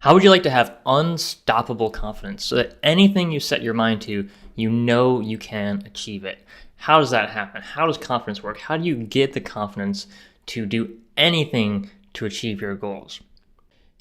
How would you like to have unstoppable confidence so that anything you set your mind to, you know you can achieve it? How does that happen? How does confidence work? How do you get the confidence to do anything to achieve your goals?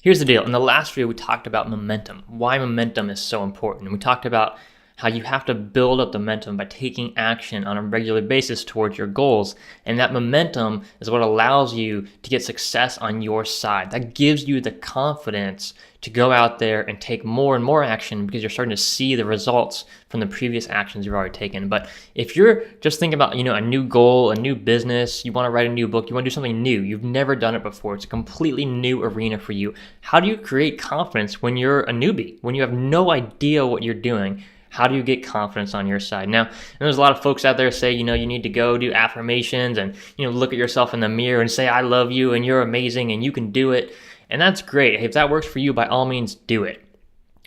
Here's the deal. In the last video, we talked about momentum, why momentum is so important. We talked about how you have to build up the momentum by taking action on a regular basis towards your goals. And that momentum is what allows you to get success on your side. That gives you the confidence to go out there and take more and more action because you're starting to see the results from the previous actions you've already taken. But if you're just thinking about, a new goal, a new business, you want to write a new book, you want to do something new, you've never done it before, it's a completely new arena for you. How do you create confidence when you're a newbie, when you have no idea what you're doing? How do you get confidence on your side? Now, there's a lot of folks out there say, you need to go do affirmations and, look at yourself in the mirror and say, I love you and you're amazing and you can do it. And that's great. If that works for you, by all means, do it.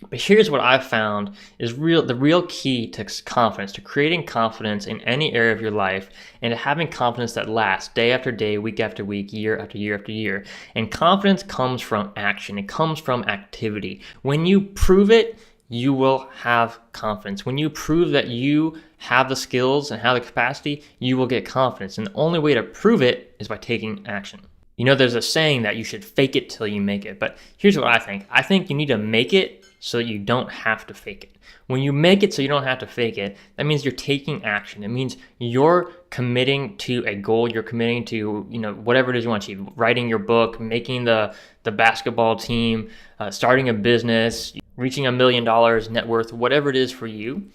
But here's what I've found is the real key to confidence, to creating confidence in any area of your life and to having confidence that lasts day after day, week after week, year after year after year. And confidence comes from action. It comes from activity. When you prove it, you will have confidence. When you prove that you have the skills and have the capacity, you will get confidence. And the only way to prove it is by taking action. There's a saying that you should fake it till you make it. But here's what I think. I think you need to make it so that you don't have to fake it. When you make it so you don't have to fake it, that means you're taking action. It means you're committing to a goal. You're committing to, whatever it is you want to achieve. Writing your book, making the basketball team, starting a business, reaching $1 million net worth, whatever it is for you.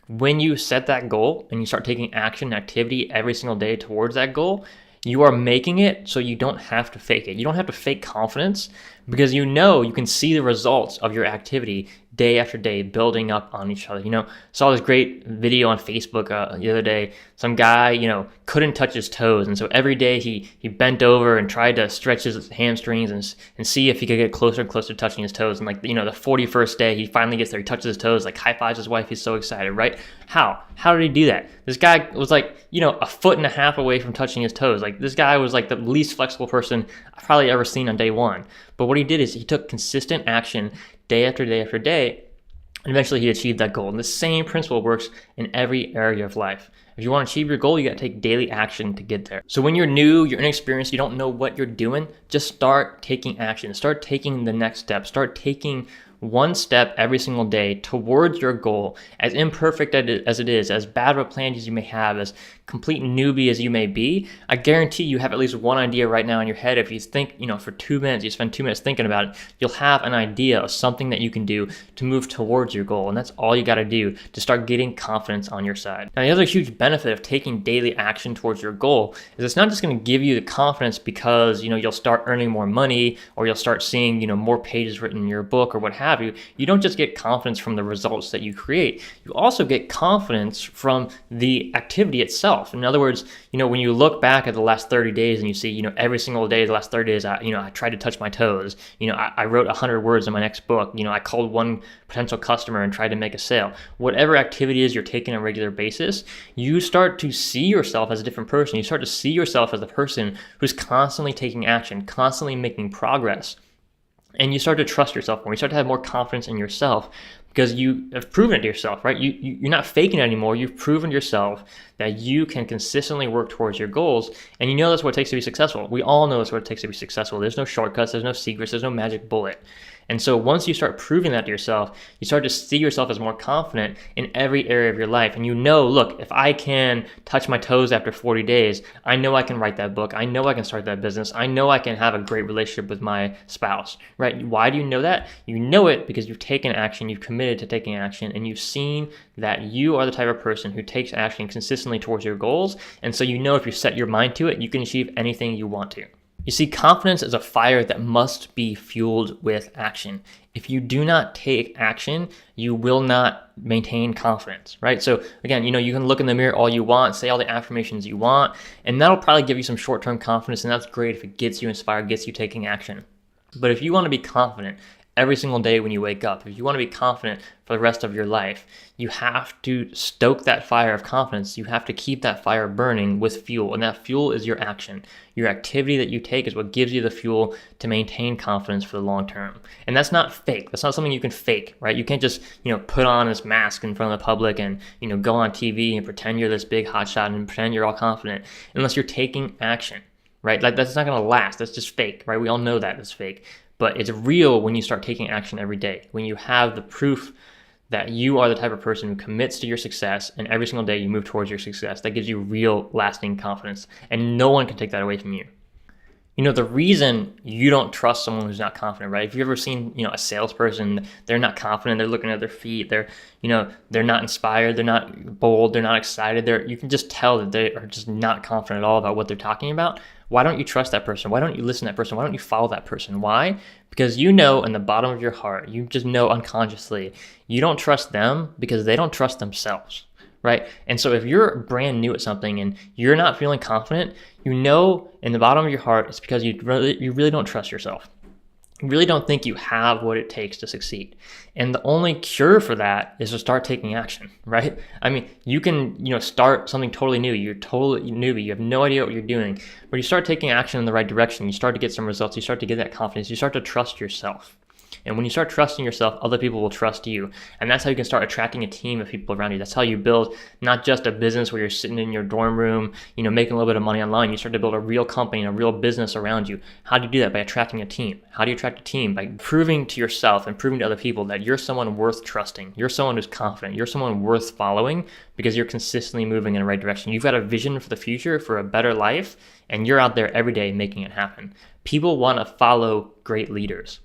When you set that goal and you start taking action and activity every single day towards that goal, you are making it so you don't have to fake it. You don't have to fake confidence because you can see the results of your activity day after day building up on each other. Saw this great video on Facebook the other day. Some guy, couldn't touch his toes. And so every day he bent over and tried to stretch his hamstrings and see if he could get closer and closer to touching his toes. And the 41st day, he finally gets there. He touches his toes, high fives his wife. He's so excited, right? How did he do that? This guy was a foot and a half away from touching his toes. This guy was the least flexible person I've probably ever seen on day one. But what he did is he took consistent action day after day after day, and eventually he achieved that goal. And the same principle works in every area of life. If you want to achieve your goal, you got to take daily action to get there. So when you're new, you're inexperienced, you don't know what you're doing, just start taking action. Start taking the next step. Start taking one step every single day towards your goal. As imperfect as it is, as bad of a plan as you may have, as complete newbie as you may be, I guarantee you have at least one idea right now in your head. If you think, for 2 minutes, you spend 2 minutes thinking about it, you'll have an idea of something that you can do to move towards your goal. And that's all you got to do to start getting confidence on your side. Now, the other huge benefit of taking daily action towards your goal is it's not just going to give you the confidence because, you'll start earning more money or you'll start seeing, more pages written in your book or what have you. You don't just get confidence from the results that you create. You also get confidence from the activity itself. In other words, when you look back at the last 30 days and you see, every single day, the last 30 days, I tried to touch my toes. I wrote 100 words in my next book. I called one potential customer and tried to make a sale. Whatever activity is you're taking on a regular basis, you start to see yourself as a different person. You start to see yourself as the person who's constantly taking action, constantly making progress. And you start to trust yourself more. You start to have more confidence in yourself because you have proven it to yourself, right? You're not faking it anymore. You've proven to yourself that you can consistently work towards your goals, and that's what it takes to be successful. We all know that's what it takes to be successful. There's no shortcuts, there's no secrets, there's no magic bullet. And so once you start proving that to yourself, you start to see yourself as more confident in every area of your life. And look, if I can touch my toes after 40 days, I know I can write that book. I know I can start that business. I know I can have a great relationship with my spouse, right? Why do you know that? You know it because you've taken action, you've committed to taking action, and you've seen that you are the type of person who takes action consistently towards your goals. And so if you set your mind to it, you can achieve anything you want to. You see, confidence is a fire that must be fueled with action. If you do not take action, you will not maintain confidence, right? So again, you can look in the mirror all you want, say all the affirmations you want, and that'll probably give you some short-term confidence, and that's great if it gets you inspired, gets you taking action. But if you want to be confident every single day when you wake up. If you want to be confident for the rest of your life, you have to stoke that fire of confidence. You have to keep that fire burning with fuel, and that fuel is your action. Your activity that you take is what gives you the fuel to maintain confidence for the long term. And that's not fake. That's not something you can fake, right? You can't just, put on this mask in front of the public and, go on TV and pretend you're this big hotshot and pretend you're all confident unless you're taking action, right? Like, that's not going to last. That's just fake, right? We all know that it's fake. But it's real when you start taking action every day, when you have the proof that you are the type of person who commits to your success, and every single day you move towards your success. That gives you real, lasting confidence, and no one can take that away from you. The reason you don't trust someone who's not confident, right? If you've ever seen, a salesperson, they're not confident, they're looking at their feet, they're not inspired, they're not bold, they're not excited. You can just tell that they are just not confident at all about what they're talking about. Why don't you trust that person? Why don't you listen to that person? Why don't you follow that person? Why? Because in the bottom of your heart, you just know unconsciously, you don't trust them because they don't trust themselves, right? And so if you're brand new at something and you're not feeling confident, in the bottom of your heart, it's because you really don't trust yourself. You really don't think you have what it takes to succeed. And the only cure for that is to start taking action, right? I mean, you can, start something totally new. You're totally newbie. You have no idea what you're doing. But you start taking action in the right direction. You start to get some results. You start to get that confidence. You start to trust yourself. And when you start trusting yourself, other people will trust you. And that's how you can start attracting a team of people around you. That's how you build not just a business where you're sitting in your dorm room, making a little bit of money online. You start to build a real company and a real business around you. How do you do that? By attracting a team. How do you attract a team? By proving to yourself and proving to other people that you're someone worth trusting. You're someone who's confident. You're someone worth following because you're consistently moving in the right direction. You've got a vision for the future, for a better life, and you're out there every day making it happen. People want to follow great leaders.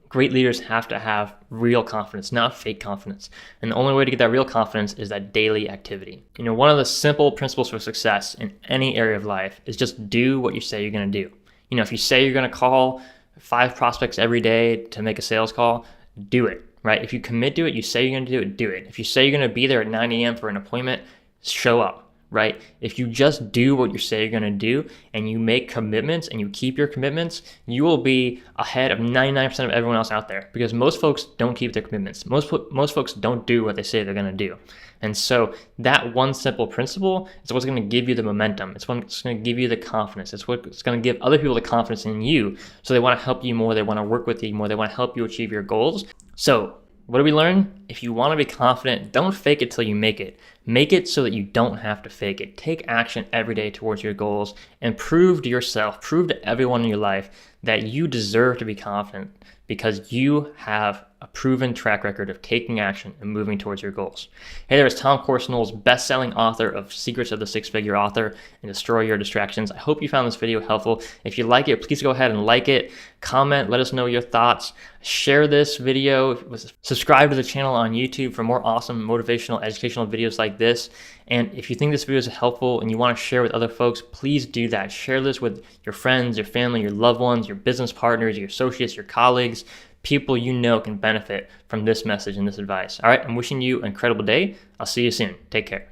Great leaders have to have real confidence, not fake confidence. And the only way to get that real confidence is that daily activity. One of the simple principles for success in any area of life is just do what you say you're going to do. If you say you're going to call 5 prospects every day to make a sales call, do it, right? If you commit to it, you say you're going to do it, do it. If you say you're going to be there at 9 a.m. for an appointment, show up. Right? If you just do what you say you're going to do and you make commitments and you keep your commitments, you will be ahead of 99% of everyone else out there because most folks don't keep their commitments. Most folks don't do what they say they're going to do. And so that one simple principle is what's going to give you the momentum. It's what's going to give you the confidence. It's what's going to give other people the confidence in you. So they want to help you more. They want to work with you more. They want to help you achieve your goals. So what do we learn? If you want to be confident, don't fake it till you make it. Make it so that you don't have to fake it. Take action every day towards your goals and prove to yourself, prove to everyone in your life that you deserve to be confident because you have a proven track record of taking action and moving towards your goals. Hey there, it's Tom Corson-Knowles, best-selling author of Secrets of the Six-Figure Author and Destroy Your Distractions. I hope you found this video helpful. If you like it, please go ahead and like it, comment, let us know your thoughts, share this video, subscribe to the channel on YouTube for more awesome motivational, educational videos like this. And if you think this video is helpful and you want to share with other folks, please do that. Share this with your friends, your family, your loved ones, your business partners, your associates, your colleagues. People can benefit from this message and this advice. All right, I'm wishing you an incredible day. I'll see you soon. Take care.